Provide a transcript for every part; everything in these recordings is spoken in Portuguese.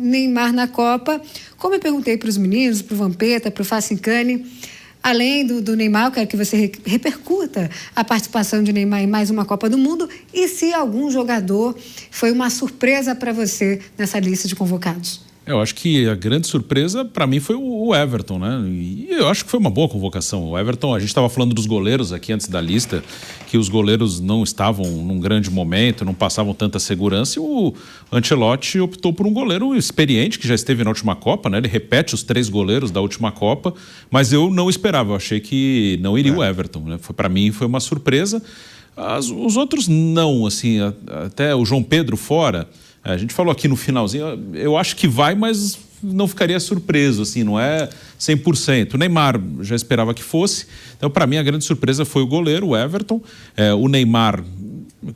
Neymar na Copa. Como eu perguntei para os meninos, para o Vampeta, para o Facincani, além do Neymar, eu quero que você repercuta a participação de Neymar em mais uma Copa do Mundo e se algum jogador foi uma surpresa para você nessa lista de convocados. Eu acho que a grande surpresa para mim foi o Everton, né? E eu acho que foi uma boa convocação. O Everton, a gente estava falando dos goleiros aqui antes da lista, que os goleiros não estavam num grande momento, não passavam tanta segurança, e o Ancelotti optou por um goleiro experiente, que já esteve na última Copa, né? Ele repete os 3 goleiros da última Copa, mas eu não esperava, eu achei que não iria o Everton, né? Para mim foi uma surpresa. Os outros não, assim, até o João Pedro fora. A gente falou aqui no finalzinho, eu acho que vai, mas não ficaria surpreso, assim, não é 100%. O Neymar já esperava que fosse, então para mim a grande surpresa foi o goleiro, o Everton. O Neymar,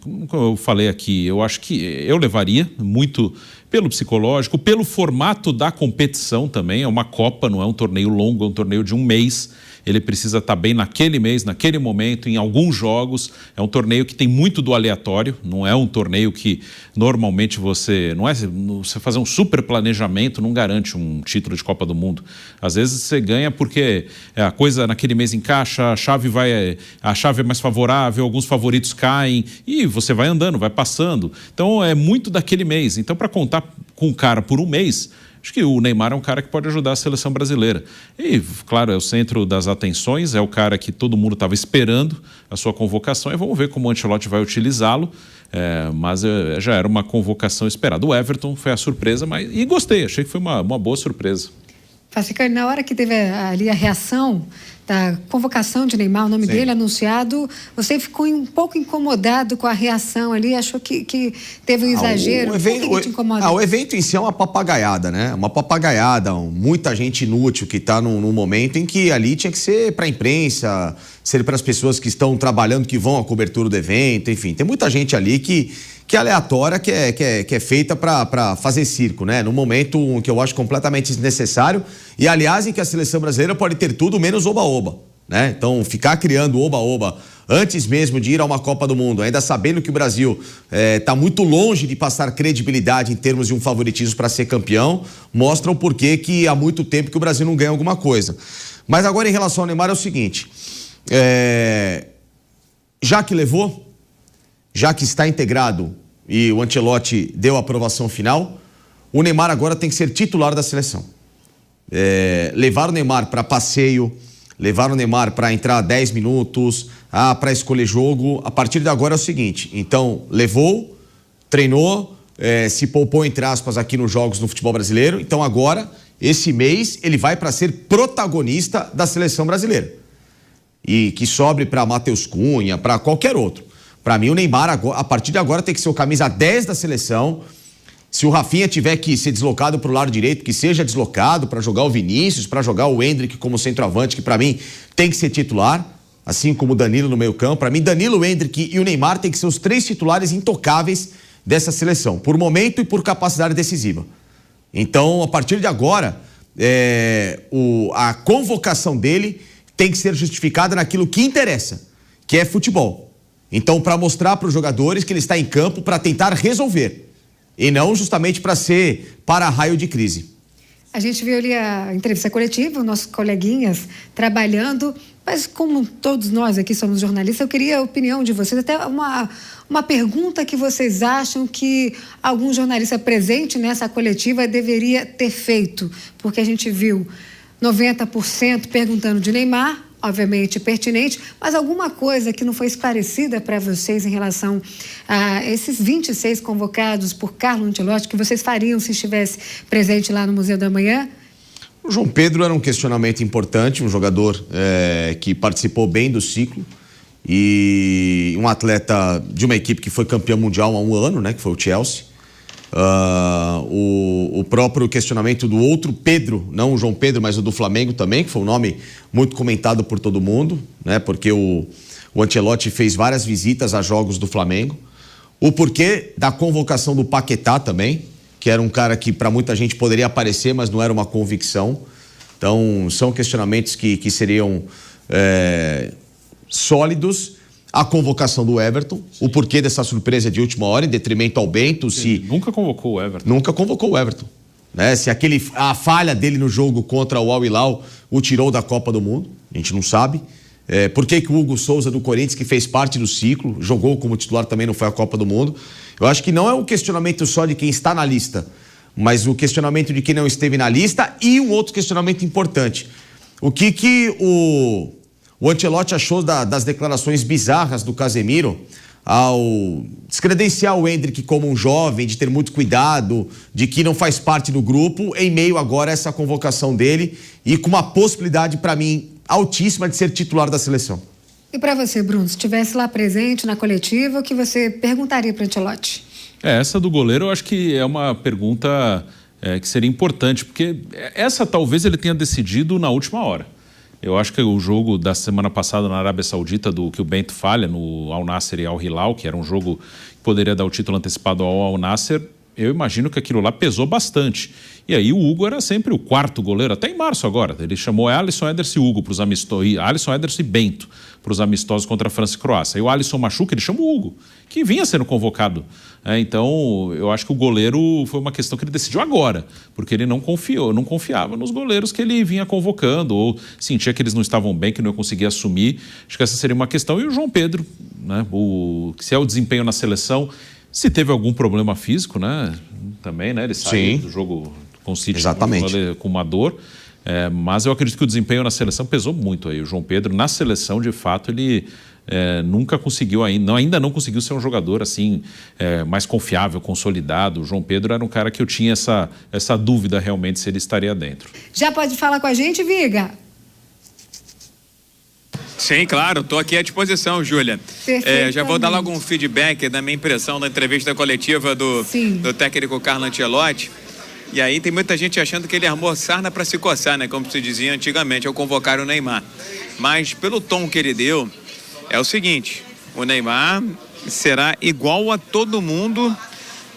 como eu falei aqui, eu acho que eu levaria muito pelo psicológico, pelo formato da competição também. É uma Copa, não é um torneio longo, é um torneio de um mês. Ele precisa estar bem naquele mês, naquele momento, em alguns jogos. É um torneio que tem muito do aleatório, não é um torneio que normalmente você fazer um super planejamento não garante um título de Copa do Mundo. Às vezes você ganha porque a coisa naquele mês encaixa, a chave é mais favorável, alguns favoritos caem e você vai andando, vai passando. Então é muito daquele mês. Então, para contar com o cara por um mês, acho que o Neymar é um cara que pode ajudar a seleção brasileira. E, claro, é o centro das atenções, é o cara que todo mundo estava esperando a sua convocação, e vamos ver como o Ancelotti vai utilizá-lo, mas já era uma convocação esperada. O Everton foi a surpresa, e gostei, achei que foi uma boa surpresa. Facincani, na hora que teve ali a reação da convocação de Neymar, o nome dele anunciado, você ficou um pouco incomodado com a reação ali, achou que teve um exagero? O evento em si é uma papagaiada, né? Uma papagaiada, muita gente inútil que está num momento em que ali tinha que ser para a imprensa, ser para as pessoas que estão trabalhando, que vão à cobertura do evento, enfim, tem muita gente ali que é aleatória, que é feita para fazer circo, né? Num momento que eu acho completamente desnecessário e, aliás, em que a seleção brasileira pode ter tudo menos oba-oba, né? Então, ficar criando oba-oba antes mesmo de ir a uma Copa do Mundo, ainda sabendo que o Brasil está muito longe de passar credibilidade em termos de um favoritismo para ser campeão, mostra o porquê que há muito tempo que o Brasil não ganha alguma coisa. Mas agora, em relação ao Neymar, é o seguinte, já que levou, já que está integrado e o Ancelotti deu a aprovação final, o Neymar agora tem que ser titular da seleção. Levar o Neymar para passeio, levar o Neymar para entrar 10 minutos, para escolher jogo, a partir de agora é o seguinte, então levou, treinou, se poupou entre aspas aqui nos jogos no futebol brasileiro, então agora, esse mês, ele vai para ser protagonista da seleção brasileira. E que sobre para Matheus Cunha, para qualquer outro. Para mim, o Neymar, a partir de agora, tem que ser o camisa 10 da seleção. Se o Rafinha tiver que ser deslocado para o lado direito, que seja deslocado para jogar o Vinícius, para jogar o Endrick como centroavante, que para mim tem que ser titular, assim como o Danilo no meio campo. Para mim, Danilo, o Endrick e o Neymar tem que ser os 3 titulares intocáveis dessa seleção, por momento e por capacidade decisiva. Então, a partir de agora, a convocação dele tem que ser justificada naquilo que interessa, que é futebol. Então, para mostrar para os jogadores que ele está em campo para tentar resolver e não justamente para ser para-raio de crise. A gente viu ali a entrevista coletiva, nossos coleguinhas trabalhando, mas como todos nós aqui somos jornalistas, eu queria a opinião de vocês, até uma pergunta que vocês acham que algum jornalista presente nessa coletiva deveria ter feito, porque a gente viu 90% perguntando de Neymar, obviamente pertinente, mas alguma coisa que não foi esclarecida para vocês em relação a esses 26 convocados por Carlo Ancelotti, que vocês fariam se estivesse presente lá no Museu da Manhã? O João Pedro era um questionamento importante, um jogador que participou bem do ciclo e um atleta de uma equipe que foi campeão mundial há um ano, né, que foi o Chelsea. O próprio questionamento do outro Pedro, não o João Pedro, mas o do Flamengo também, que foi um nome muito comentado por todo mundo, né? Porque o Ancelotti fez várias visitas a jogos do Flamengo. O porquê da convocação do Paquetá também, que era um cara que para muita gente poderia aparecer, mas não era uma convicção. Então, são questionamentos que seriam sólidos. A convocação do Everton, o porquê dessa surpresa de última hora, em detrimento ao Bento. Nunca convocou o Everton. Nunca convocou o Everton. né? Se a falha dele no jogo contra o Al Hilal o tirou da Copa do Mundo, a gente não sabe. Por que o Hugo Souza do Corinthians, que fez parte do ciclo, jogou como titular também, não foi à Copa do Mundo. Eu acho que não é um questionamento só de quem está na lista, mas o questionamento de quem não esteve na lista e um outro questionamento importante. O que o Ancelotti achou das declarações bizarras do Casemiro ao descredenciar o Endrick como um jovem, de ter muito cuidado, de que não faz parte do grupo, em meio agora a essa convocação dele e com uma possibilidade, para mim, altíssima de ser titular da seleção. E para você, Bruno, se estivesse lá presente na coletiva, o que você perguntaria para o Ancelotti? Essa do goleiro eu acho que é uma pergunta que seria importante, porque essa talvez ele tenha decidido na última hora. Eu acho que o jogo da semana passada na Arábia Saudita, que o Bento falha no Al Nassr e Al Hilal, que era um jogo que poderia dar o título antecipado ao Al Nassr, eu imagino que aquilo lá pesou bastante. E aí o Hugo era sempre o quarto goleiro, até em março agora. Ele chamou Alisson, Ederson e Hugo para os amistosos, Alisson, Ederson e Bento para os amistosos contra a França e Croácia. E o Alisson machuca, ele chama o Hugo, que vinha sendo convocado. Então, eu acho que o goleiro foi uma questão que ele decidiu agora, porque ele não confiava nos goleiros que ele vinha convocando, ou sentia que eles não estavam bem, que não ia conseguir assumir. Acho que essa seria uma questão. E o João Pedro, né? Se é o desempenho na seleção, se teve algum problema físico, né? Também, né? Ele saiu do jogo com o City com uma dor. Mas eu acredito que o desempenho na seleção pesou muito aí. O João Pedro, na seleção, de fato, ele nunca conseguiu ainda não conseguiu ser um jogador assim mais confiável, consolidado. O João Pedro era um cara que eu tinha essa dúvida realmente se ele estaria dentro. Já pode falar com a gente, Viga? Sim, claro, estou aqui à disposição, Júlia. Já vou dar logo um feedback da minha impressão da entrevista coletiva do técnico Carlo Ancelotti. E aí tem muita gente achando que ele armou sarna para se coçar, né? Como se dizia antigamente, ao convocar o Neymar. Mas pelo tom que ele deu, é o seguinte: o Neymar será igual a todo mundo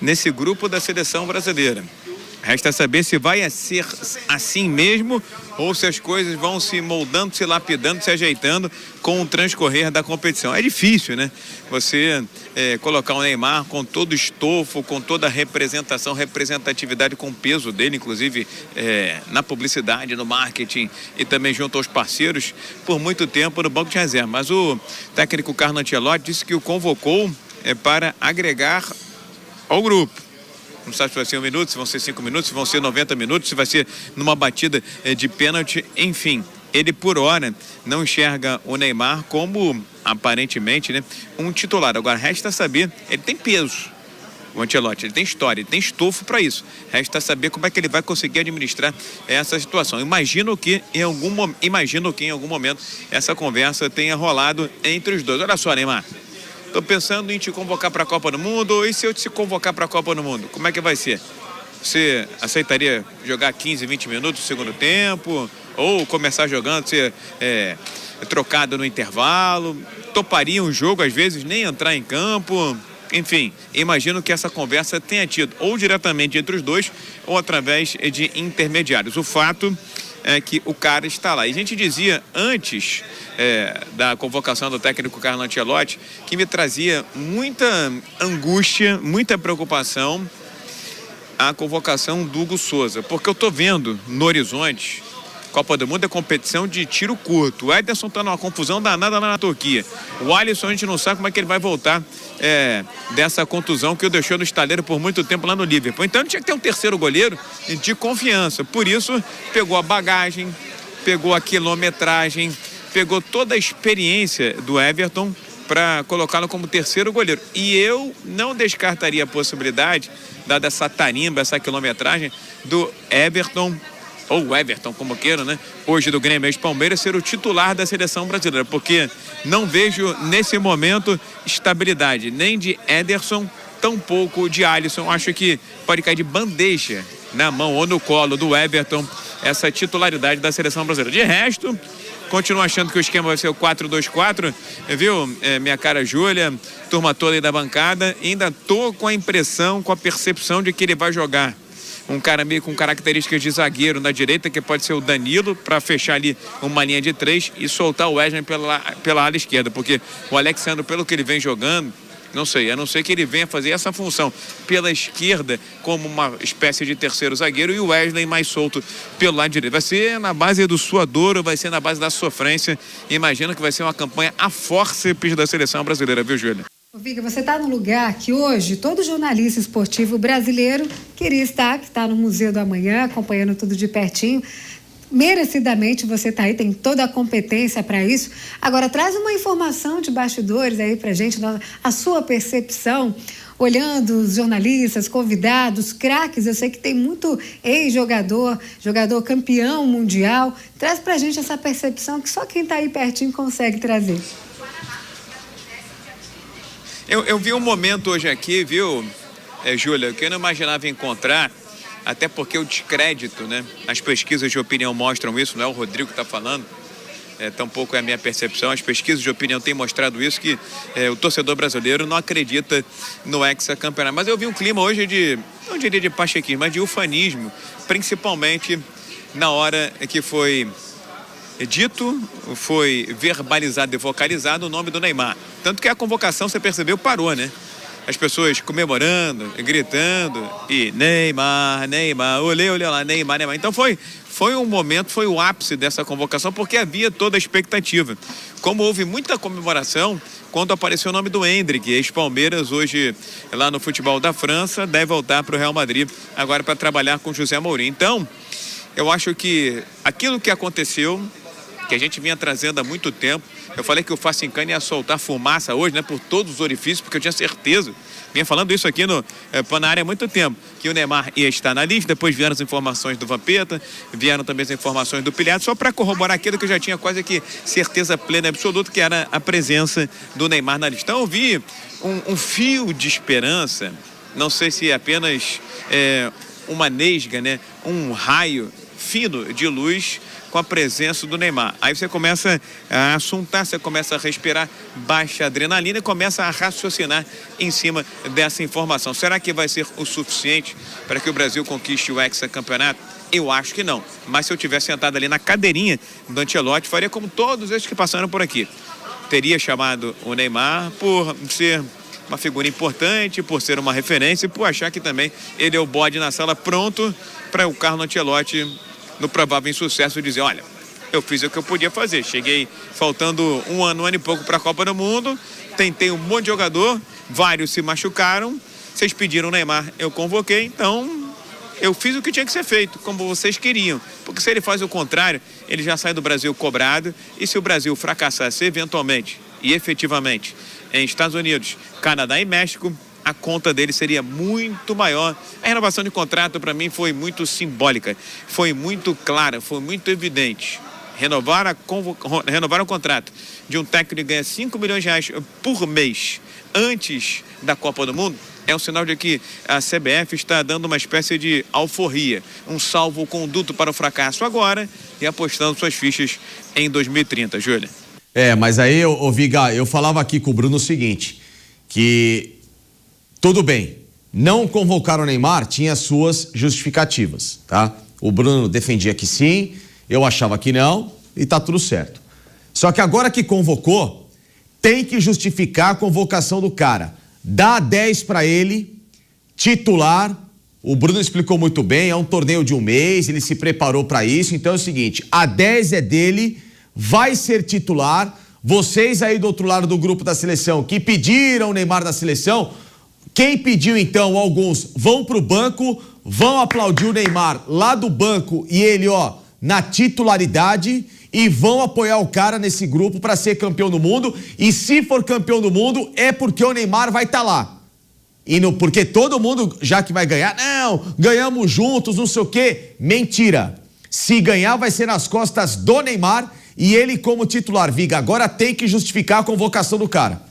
nesse grupo da seleção brasileira. Resta saber se vai ser assim mesmo ou se as coisas vão se moldando, se lapidando, se ajeitando com o transcorrer da competição. É difícil, né? Você colocar o Neymar com todo o estofo, com toda a representatividade, com o peso dele, inclusive na publicidade, no marketing e também junto aos parceiros, por muito tempo no banco de reserva. Mas o técnico Carlo Ancelotti disse que o convocou para agregar ao grupo. Não sabe se vai ser 1 minuto, se vão ser 5 minutos, se vão ser 90 minutos, se vai ser numa batida de pênalti, enfim. Ele, por hora, não enxerga o Neymar como, aparentemente, né, um titular. Agora, resta saber, ele tem peso, o Ancelotti, ele tem história, ele tem estofo para isso. Resta saber como é que ele vai conseguir administrar essa situação. Imagino que em algum momento essa conversa tenha rolado entre os dois. Olha só, Neymar. Estou pensando em te convocar para a Copa do Mundo, e se eu te convocar para a Copa do Mundo, como é que vai ser? Você aceitaria jogar 15, 20 minutos no segundo tempo? Ou começar jogando, ser trocado no intervalo? Toparia um jogo, às vezes, nem entrar em campo? Enfim, imagino que essa conversa tenha tido ou diretamente entre os dois ou através de intermediários. O fato é que o cara está lá. E a gente dizia antes da convocação do técnico Carlo Ancelotti que me trazia muita angústia, muita preocupação a convocação do Hugo Souza, porque eu estou vendo no horizonte, Copa do Mundo é competição de tiro curto. O Ederson está numa confusão danada lá na Turquia. O Alisson a gente não sabe como é que ele vai voltar dessa contusão que o deixou no estaleiro por muito tempo lá no Liverpool. Então ele tinha que ter um terceiro goleiro de confiança. Por isso pegou a bagagem, pegou a quilometragem, pegou toda a experiência do Everton para colocá-lo como terceiro goleiro. E eu não descartaria a possibilidade, dada essa tarimba, essa quilometragem, do Everton, ou Everton, como queiram, né? Hoje do Grêmio ex-Palmeiras, ser o titular da seleção brasileira, porque não vejo nesse momento estabilidade nem de Ederson, tampouco de Alisson. Acho que pode cair de bandeja na mão ou no colo do Everton essa titularidade da seleção brasileira. De resto, continuo achando que o esquema vai ser o 4-2-4, viu, minha cara Júlia, turma toda aí da bancada. Ainda tô com a impressão, com a percepção de que ele vai jogar um cara meio com características de zagueiro na direita, que pode ser o Danilo, para fechar ali uma linha de 3 e soltar o Wesley pela ala esquerda, porque o Alexandre, pelo que ele vem jogando, Não sei, a não ser que ele venha fazer essa função pela esquerda como uma espécie de terceiro zagueiro e o Wesley mais solto pelo lado direito. Vai ser na base do suadouro, vai ser na base da sofrência. Imagino que vai ser uma campanha a fórceps da seleção brasileira, viu, Júlia? Viga, você está num lugar que hoje todo jornalista esportivo brasileiro queria estar, que está no Museu do Amanhã, acompanhando tudo de pertinho. Merecidamente você está aí, tem toda a competência para isso. Agora, traz uma informação de bastidores aí para a gente, a sua percepção, olhando os jornalistas, convidados, craques. Eu sei que tem muito ex-jogador, jogador campeão mundial. Traz para a gente essa percepção que só quem está aí pertinho consegue trazer. Eu vi um momento hoje aqui, viu, Júlia, que eu não imaginava encontrar. Até porque o descrédito, né? As pesquisas de opinião mostram isso, não é o Rodrigo que está falando, tampouco é a minha percepção. As pesquisas de opinião têm mostrado isso, que o torcedor brasileiro não acredita no hexacampeonato. Mas eu vi um clima hoje não diria de pachequismo, mas de ufanismo, principalmente na hora que foi dito, foi verbalizado e vocalizado o nome do Neymar. Tanto que a convocação, você percebeu, parou, né? As pessoas comemorando, gritando, e Neymar, olhei lá, Neymar. Então foi um momento, foi o ápice dessa convocação, porque havia toda a expectativa. Como houve muita comemoração quando apareceu o nome do Endrick, ex-Palmeiras, hoje lá no futebol da França, deve voltar para o Real Madrid, agora para trabalhar com José Mourinho. Então, eu acho que aquilo que aconteceu, que a gente vinha trazendo há muito tempo, eu falei que o Facincani ia soltar fumaça hoje, né, por todos os orifícios, porque eu tinha certeza, vinha falando isso aqui no Panário há muito tempo, que o Neymar ia estar na lista. Depois vieram as informações do Vampeta, vieram também as informações do Pilhado, só para corroborar aquilo que eu já tinha quase que certeza plena e absoluta, que era a presença do Neymar na lista. Então eu vi um fio de esperança, não sei se é apenas uma nesga, né, um raio fino de luz com a presença do Neymar. Aí você começa a assuntar, você começa a respirar baixa adrenalina e começa a raciocinar em cima dessa informação. Será que vai ser o suficiente para que o Brasil conquiste o hexacampeonato? Eu acho que não. Mas se eu tivesse sentado ali na cadeirinha do Ancelotti, faria como todos esses que passaram por aqui. Teria chamado o Neymar por ser uma figura importante, por ser uma referência e por achar que também ele é o bode na sala pronto para o Carlo Ancelotti, no provável insucesso, dizer: olha, eu fiz o que eu podia fazer, cheguei faltando um ano e pouco para a Copa do Mundo, tentei um monte de jogador, vários se machucaram, vocês pediram o Neymar, eu convoquei, então eu fiz o que tinha que ser feito, como vocês queriam, porque se ele faz o contrário, ele já sai do Brasil cobrado, e se o Brasil fracassasse eventualmente e efetivamente em Estados Unidos, Canadá e México, a conta dele seria muito maior. A renovação de contrato para mim foi muito simbólica, foi muito clara, foi muito evidente. Renovar o contrato de um técnico que ganha 5 milhões de reais por mês antes da Copa do Mundo é um sinal de que a CBF está dando uma espécie de alforria, um salvo-conduto para o fracasso agora e apostando suas fichas em 2030, Júlia. Mas aí, Viga, eu falava aqui com o Bruno o seguinte, que tudo bem, não convocar o Neymar tinha suas justificativas, tá? O Bruno defendia que sim, eu achava que não, e tá tudo certo. Só que agora que convocou, tem que justificar a convocação do cara. Dá 10 para ele, titular. O Bruno explicou muito bem, é um torneio de um mês, ele se preparou para isso. Então é o seguinte, a 10 é dele, vai ser titular. Vocês aí do outro lado do grupo da seleção que pediram o Neymar da seleção, quem pediu então, alguns vão pro banco, vão aplaudir o Neymar lá do banco e ele, na titularidade, e vão apoiar o cara nesse grupo para ser campeão do mundo. E se for campeão do mundo, é porque o Neymar vai estar lá. E porque todo mundo, já que vai ganhar, não, ganhamos juntos, não sei o quê. Mentira. Se ganhar, vai ser nas costas do Neymar e ele como titular. Viga, agora tem que justificar a convocação do cara.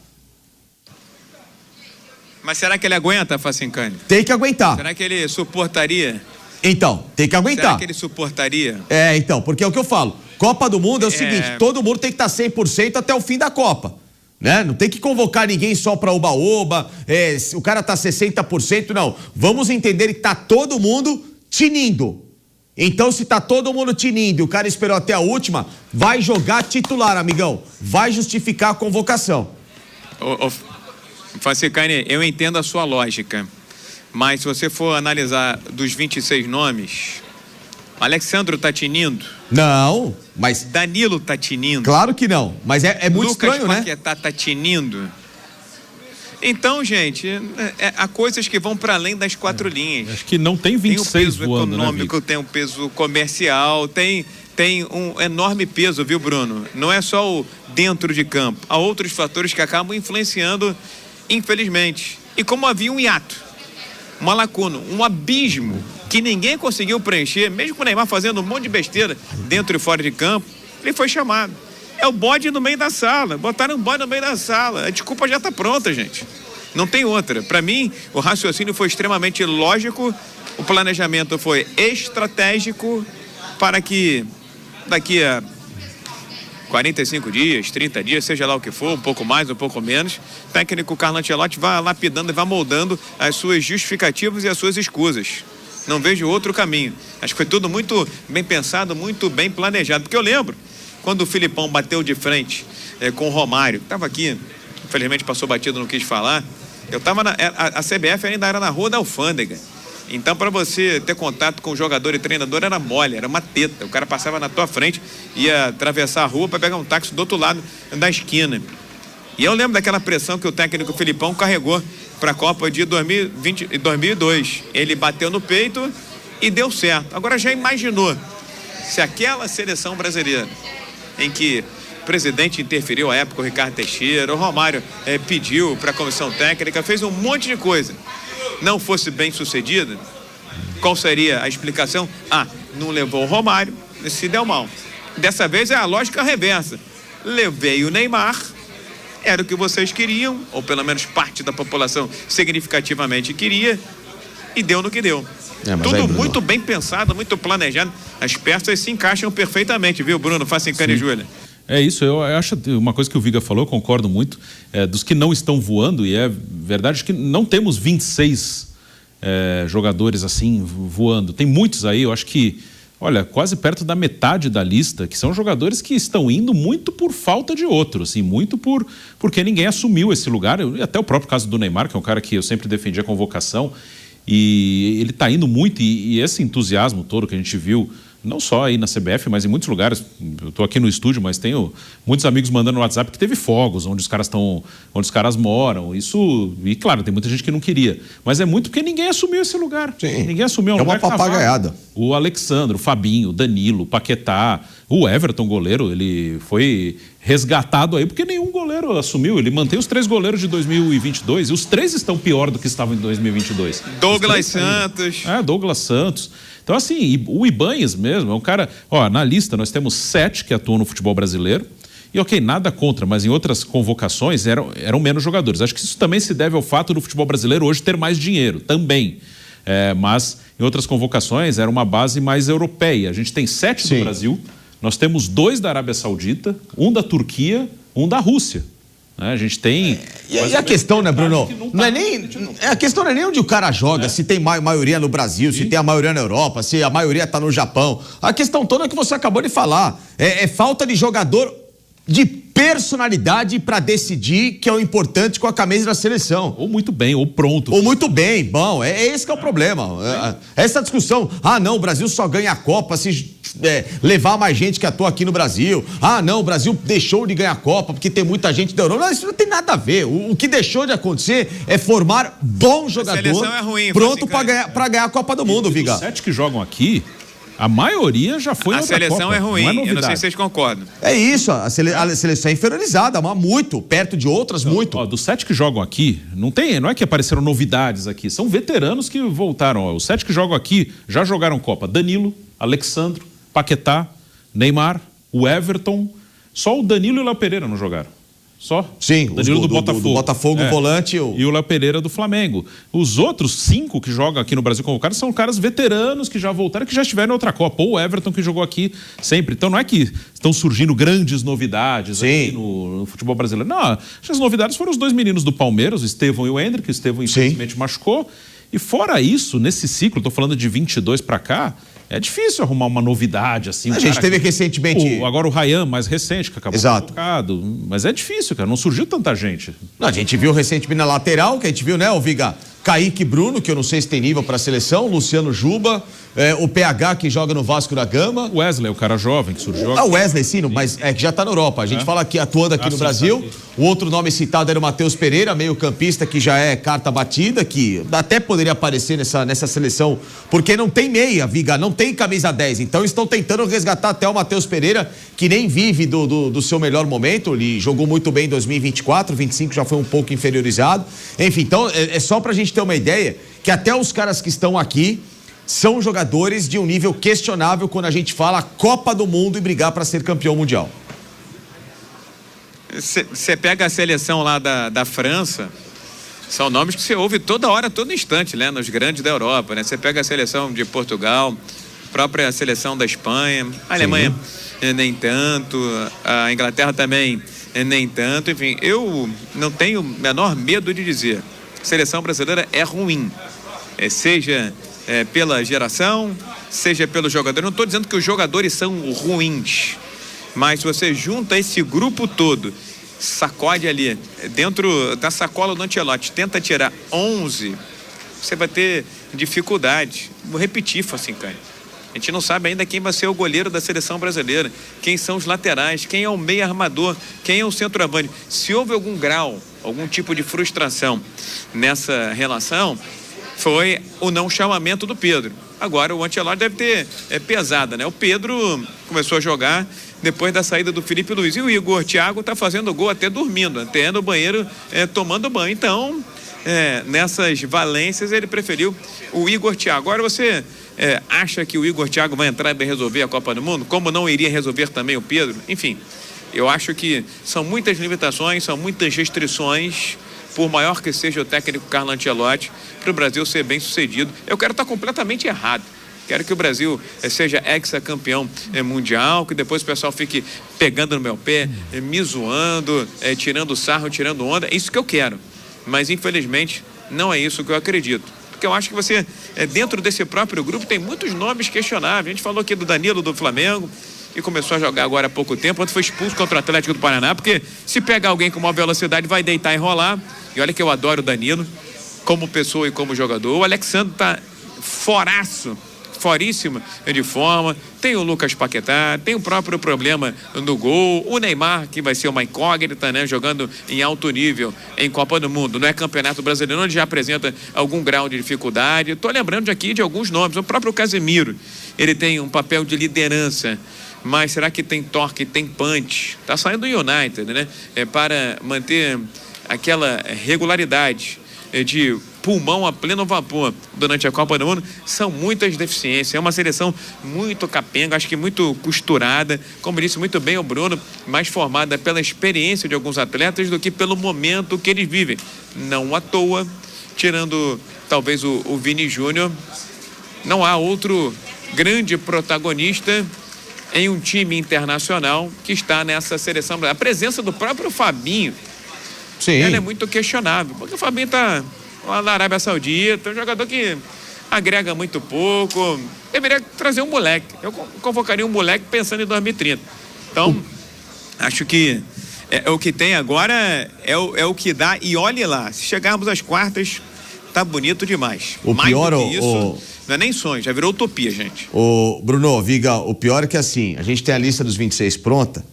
Mas será que ele aguenta, Facincani? Tem que aguentar. Será que ele suportaria? Então, tem que aguentar. Será que ele suportaria? Então, porque é o que eu falo. Copa do Mundo é o seguinte, todo mundo tem que estar 100% até o fim da Copa, né? Não tem que convocar ninguém só para oba-oba, o cara tá 60%, não. Vamos entender que tá todo mundo tinindo. Então, se tá todo mundo tinindo e o cara esperou até a última, vai jogar titular, amigão. Vai justificar a convocação. Facicani, eu entendo a sua lógica, mas se você for analisar dos 26 nomes, Alexandro tá tinindo? Não, mas... Danilo tá tinindo? Claro que não, mas é muito estranho, né? Lucas Paquetá tá tinindo? Então, gente, há coisas que vão para além das 4 linhas. Acho que não tem 26 tem um peso voando, econômico, né, tem um peso comercial, tem um enorme peso, viu, Bruno? Não é só o dentro de campo. Há outros fatores que acabam influenciando, infelizmente. E como havia um hiato, uma lacuna, um abismo que ninguém conseguiu preencher, mesmo com o Neymar fazendo um monte de besteira dentro e fora de campo, ele foi chamado. É o bode no meio da sala. Botaram um bode no meio da sala. A desculpa já está pronta, gente. Não tem outra. Para mim, o raciocínio foi extremamente lógico. O planejamento foi estratégico para que daqui a 45 dias, 30 dias, seja lá o que for, um pouco mais, um pouco menos, o técnico Carlo Ancelotti vá lapidando e vá moldando as suas justificativas e as suas escusas. Não vejo outro caminho. Acho que foi tudo muito bem pensado, muito bem planejado. Porque eu lembro quando o Filipão bateu de frente com o Romário, estava aqui, infelizmente passou batido, não quis falar. Eu estava a CBF ainda era na Rua da Alfândega. Então, para você ter contato com o jogador e treinador era mole, era uma teta. O cara passava na tua frente, ia atravessar a rua para pegar um táxi do outro lado da esquina. E eu lembro daquela pressão que o técnico Filipão carregou para a Copa de 2002. Ele bateu no peito e deu certo. Agora já imaginou se aquela seleção brasileira em que o presidente interferiu à época, o Ricardo Teixeira, o Romário pediu para a comissão técnica, fez um monte de coisa, não fosse bem sucedida, qual seria a explicação? Não levou o Romário, se deu mal. Dessa vez é a lógica reversa. Levei o Neymar, era o que vocês queriam, ou pelo menos parte da população significativamente queria, e deu no que deu. Tudo muito bem pensado, muito planejado. As peças se encaixam perfeitamente, viu, Bruno? Facicani e Júlia. É isso, eu acho uma coisa que o Viga falou, eu concordo muito, dos que não estão voando, e é verdade que não temos 26 jogadores assim voando. Tem muitos aí, eu acho que, olha, quase perto da metade da lista, que são jogadores que estão indo muito por falta de outro, assim, muito porque ninguém assumiu esse lugar. Até o próprio caso do Neymar, que é um cara que eu sempre defendi a convocação, e ele está indo muito, e esse entusiasmo todo que a gente viu, não só aí na CBF, mas em muitos lugares. Eu estou aqui no estúdio, mas tenho muitos amigos mandando no WhatsApp que teve fogos, onde os caras moram. Isso, e claro, tem muita gente que não queria. Mas é muito porque ninguém assumiu esse lugar. Sim. Ninguém assumiu um lugar. É uma papagaiada. O Alexandre, o Fabinho, o Danilo, o Paquetá, o Everton, goleiro, ele foi resgatado aí porque nenhum goleiro assumiu. Ele mantém os 3 goleiros de 2022 e os 3 estão pior do que estavam em 2022. Douglas Santos. Douglas Santos. Então, assim, o Ibanez mesmo é um cara... na lista nós temos 7 que atuam no futebol brasileiro. E, ok, nada contra, mas em outras convocações eram menos jogadores. Acho que isso também se deve ao fato do futebol brasileiro hoje ter mais dinheiro, também. Mas em outras convocações era uma base mais europeia. A gente tem 7 do Brasil, nós temos 2 da Arábia Saudita, 1 da Turquia, 1 da Rússia. A gente tem... E a questão, né, Bruno? A questão não é nem onde o cara joga, se tem maioria no Brasil, se tem a maioria na Europa, se a maioria está no Japão. A questão toda é que você acabou de falar. É falta de jogador de personalidade para decidir, que é o importante com a camisa da seleção. Ou muito bem, ou pronto. Ou muito bem, bom, esse que é o problema. Essa discussão, não, o Brasil só ganha a Copa se levar mais gente que atua aqui no Brasil. Não, o Brasil deixou de ganhar a Copa porque tem muita gente da Europa. Não, isso não tem nada a ver. O que deixou de acontecer é formar bom jogador pronto para ganhar a Copa do Mundo, Viga. Os 7 que jogam aqui, a maioria já foi em outra seleção Copa. É ruim, não é eu não sei se vocês concordam. É isso, a seleção é inferiorizada, mas muito, perto de outras, muito. Dos 7 que jogam aqui, não é que apareceram novidades aqui, são veteranos que voltaram. Os 7 que jogam aqui já jogaram Copa. Danilo, Alexandre, Paquetá, Neymar, o Everton, só o Danilo e o Léo Pereira não jogaram. Só? Sim, o Danilo do Botafogo. Do Botafogo, volante. E o Léo Pereira do Flamengo. Os outros 5 que jogam aqui no Brasil convocados são caras veteranos que já voltaram, que já estiveram em outra Copa. Ou o Everton, que jogou aqui sempre. Então não é que estão surgindo grandes novidades aqui no futebol brasileiro. Não, as novidades foram os 2 meninos do Palmeiras, o Estevão e o Hendrick. O Estevão infelizmente machucou. E fora isso, nesse ciclo, estou falando de 22 para cá, É difícil arrumar uma novidade assim. A gente teve recentemente... Agora o Ryan, mais recente, que acabou colocado. Mas é difícil, cara. Não surgiu tanta gente. Não, a gente viu recentemente na lateral, que a gente viu, né, o Viga? Kaique Bruno, que eu não sei se tem nível para a seleção, Luciano Juba, o PH que joga no Vasco da Gama. Wesley, o cara jovem que surgiu. O Wesley, sim, mas é que já está na Europa. A gente fala aqui, atuando aqui no Brasil. O outro nome citado era o Matheus Pereira, meio campista, que já é carta batida, que até poderia aparecer nessa seleção, porque não tem meia, Viga, não tem camisa 10. Então estão tentando resgatar até o Matheus Pereira, que nem vive do seu melhor momento. Ele jogou muito bem em 2024, 25 já foi um pouco inferiorizado. Enfim, então é só pra gente ter uma ideia que até os caras que estão aqui são jogadores de um nível questionável quando a gente fala Copa do Mundo e brigar para ser campeão mundial. Você pega a seleção lá da França, são nomes que você ouve toda hora, todo instante, né? Nos grandes da Europa, né? Você pega a seleção de Portugal, própria seleção da Espanha, a Alemanha nem tanto, a Inglaterra também nem tanto, enfim, eu não tenho o menor medo de dizer, a seleção brasileira é ruim, seja pela geração, seja pelo jogador. Não estou dizendo que os jogadores são ruins, mas se você junta esse grupo todo, sacode ali, dentro da sacola do Ancelotti, tenta tirar 11, você vai ter dificuldade. Vou repetir, Facincani. A gente não sabe ainda quem vai ser o goleiro da seleção brasileira, quem são os laterais, quem é o meio armador, quem é o centroavante. Se houve algum grau, algum tipo de frustração nessa relação, foi o não chamamento do Pedro. Agora o Ancelotti deve ter pesada, né? O Pedro começou a jogar depois da saída do Felipe Luiz, e o Igor Thiago está fazendo gol até dormindo, até no banheiro tomando banho. Então, nessas valências, ele preferiu o Igor Thiago. Agora você acha que o Igor Thiago vai entrar e vai resolver a Copa do Mundo? Como não iria resolver também o Pedro? Enfim, eu acho que são muitas limitações, são muitas restrições, por maior que seja o técnico Carlo Ancelotti, para o Brasil ser bem sucedido. Eu quero estar completamente errado. Quero que o Brasil seja ex-campeão mundial, que depois o pessoal fique pegando no meu pé, me zoando, tirando sarro, tirando onda. É isso que eu quero. Mas, infelizmente, não é isso que eu acredito. Porque eu acho que você, dentro desse próprio grupo, tem muitos nomes questionáveis. A gente falou aqui do Danilo, do Flamengo, que começou a jogar agora há pouco tempo, ontem foi expulso contra o Atlético do Paraná, porque se pegar alguém com maior velocidade, vai deitar e rolar. E olha que eu adoro o Danilo, como pessoa e como jogador. O Alexandre tá foríssimo de forma. Tem o Lucas Paquetá, tem o próprio problema no gol. O Neymar, que vai ser uma incógnita, né? Jogando em alto nível em Copa do Mundo. Não é Campeonato Brasileiro, onde já apresenta algum grau de dificuldade. Estou lembrando aqui de alguns nomes. O próprio Casemiro, ele tem um papel de liderança. Mas será que tem torque, tem punch? Está saindo do United, né? Para manter aquela regularidade de pulmão a pleno vapor durante a Copa do Mundo. São muitas deficiências. É uma seleção muito capenga, acho que muito costurada, como disse muito bem o Bruno, mais formada pela experiência de alguns atletas do que pelo momento que eles vivem. Não à toa, tirando talvez o Vini Júnior, não há outro grande protagonista em um time internacional que está nessa seleção. A presença do próprio Fabinho, ela é muito questionável, porque o Fabinho está lá na Arábia Saudita, um jogador que agrega muito pouco. Deveria trazer um moleque. Eu convocaria um moleque pensando em 2030. Então, acho que o que tem agora é o que dá. E olhe lá, se chegarmos às quartas, tá bonito demais. O mais pior, do que isso, não é nem sonho, já virou utopia, gente. Bruno, Viga, o pior é que assim, a gente tem a lista dos 26 pronta,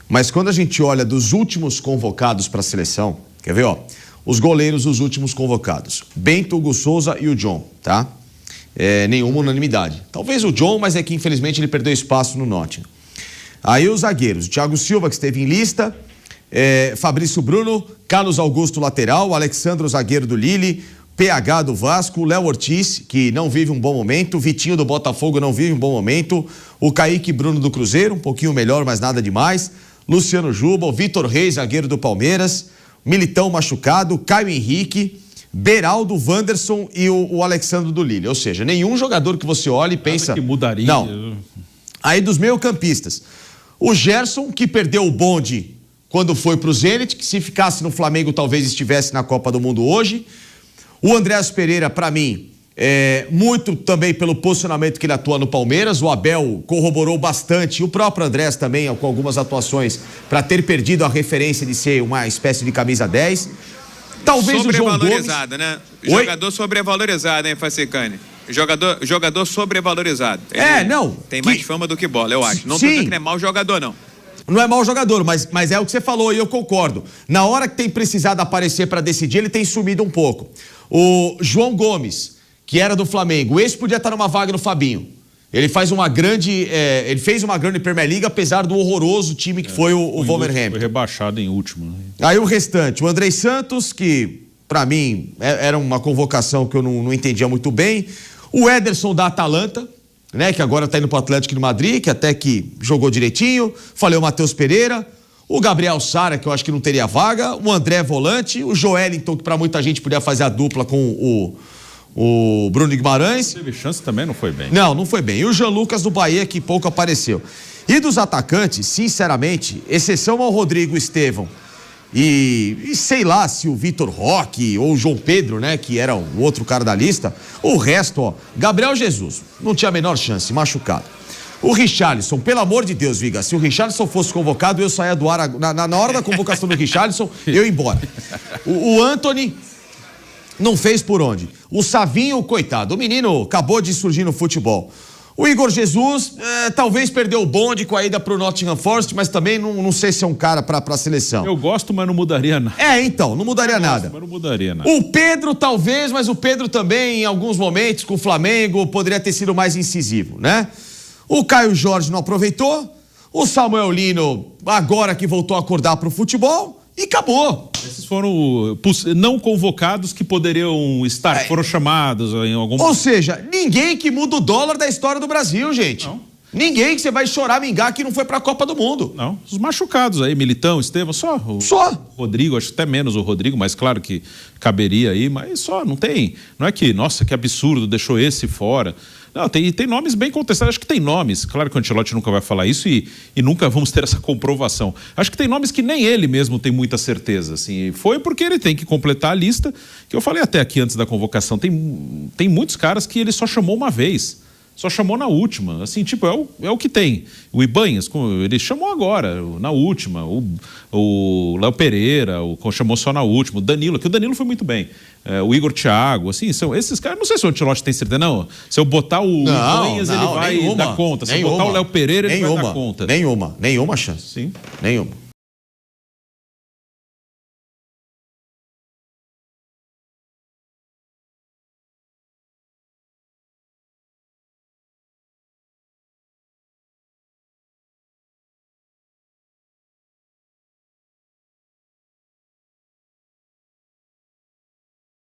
mas quando a gente olha dos últimos convocados para a seleção, quer ver, os goleiros dos últimos convocados, Bento, Hugo Souza e o John, tá? Nenhuma unanimidade. Talvez o John, mas é que infelizmente ele perdeu espaço no Nottingham. Aí os zagueiros, o Thiago Silva, que esteve em lista, Fabrício Bruno, Carlos Augusto, lateral, Alexandro, zagueiro do Lille, PH do Vasco, Léo Ortiz, que não vive um bom momento, Vitinho do Botafogo não vive um bom momento, o Kaique Bruno do Cruzeiro, um pouquinho melhor, mas nada demais, Luciano Juba, o Vitor Reis, zagueiro do Palmeiras, Militão machucado, Caio Henrique, Beraldo, Wanderson e o Alexandre do Lille. Ou seja, nenhum jogador que você olha e pensa... que mudaria. Não. Aí dos meio-campistas, o Gerson, que perdeu o bonde quando foi pro Zenit, que se ficasse no Flamengo talvez estivesse na Copa do Mundo hoje. O Andréas Pereira, para mim, Muito também pelo posicionamento que ele atua no Palmeiras. O Abel corroborou bastante, e o próprio Andrés também, com algumas atuações, para ter perdido a referência de ser uma espécie de camisa 10. Talvez o João Gomes... Sobrevalorizado, né? Jogador sobrevalorizado, hein, Facicani? Jogador sobrevalorizado. Não. Tem mais fama do que bola, eu acho. Não tô dizendo que não é mau jogador, não. Não é mau jogador, mas é o que você falou e eu concordo. Na hora que tem precisado aparecer para decidir, ele tem sumido um pouco. O João Gomes, que era do Flamengo, esse podia estar numa vaga no Fabinho. Ele fez uma grande Premier League, apesar do horroroso time que foi o Wolverhampton. Foi rebaixado em último. Né? Aí o restante, o Andrei Santos, que para mim era uma convocação que eu não entendia muito bem. O Ederson da Atalanta, né, que agora tá indo pro Atlético de Madrid, que até que jogou direitinho. Falei o Matheus Pereira, o Gabriel Sara, que eu acho que não teria vaga, o André Volante, o Joelinton, que para muita gente podia fazer a dupla com o Bruno Guimarães. Teve chance também, não foi bem. Não foi bem. E o Jean Lucas do Bahia, que pouco apareceu. E dos atacantes, sinceramente, exceção ao Rodrigo Estevão e sei lá se o Vitor Roque ou o João Pedro, né, que era o outro cara da lista, o resto, Gabriel Jesus, não tinha a menor chance, machucado. O Richarlison, pelo amor de Deus, Viga, se o Richarlison fosse convocado, eu saía do ar, na hora da convocação do Richarlison, eu ia embora. O Antony não fez por onde. O Savinho, coitado, o menino acabou de surgir no futebol. O Igor Jesus, talvez perdeu o bonde com a ida pro Nottingham Forest, mas também não sei se é um cara pra seleção. Eu gosto, mas não mudaria nada. Então, não mudaria nada. Mas não mudaria nada. O Pedro talvez, mas o Pedro também, em alguns momentos, com o Flamengo, poderia ter sido mais incisivo, né? O Caio Jorge não aproveitou. O Samuel Lino, agora que voltou a acordar pro futebol, e acabou. Esses foram não convocados que poderiam estar, foram chamados em algum momento. Ou seja, ninguém que muda o dólar da história do Brasil, gente. Não. Ninguém que você vai chorar, mingar que não foi pra Copa do Mundo. Não, os machucados aí, Militão, Estevão, só. Rodrigo, acho até menos o Rodrigo, mas claro que caberia aí, mas só, não tem. Não é que, nossa, que absurdo, deixou esse fora. Não, tem nomes bem contestados, acho que tem nomes, claro que o Ancelotti nunca vai falar isso e nunca vamos ter essa comprovação. Acho que tem nomes que nem ele mesmo tem muita certeza, assim, foi porque ele tem que completar a lista, que eu falei até aqui antes da convocação, tem muitos caras que ele só chamou uma vez, só chamou na última, assim, tipo, é o que tem. O Ibanhas, ele chamou agora, na última, o Léo Pereira, chamou só na última, o Danilo, que o Danilo foi muito bem, o Igor Thiago, assim, são esses caras, não sei se o Ancelotti tem certeza, não, se eu botar o Ibanhas, ele vai dar conta, se eu botar o Léo Pereira, ele vai dar conta. Nenhuma chance. Sim. Nenhuma.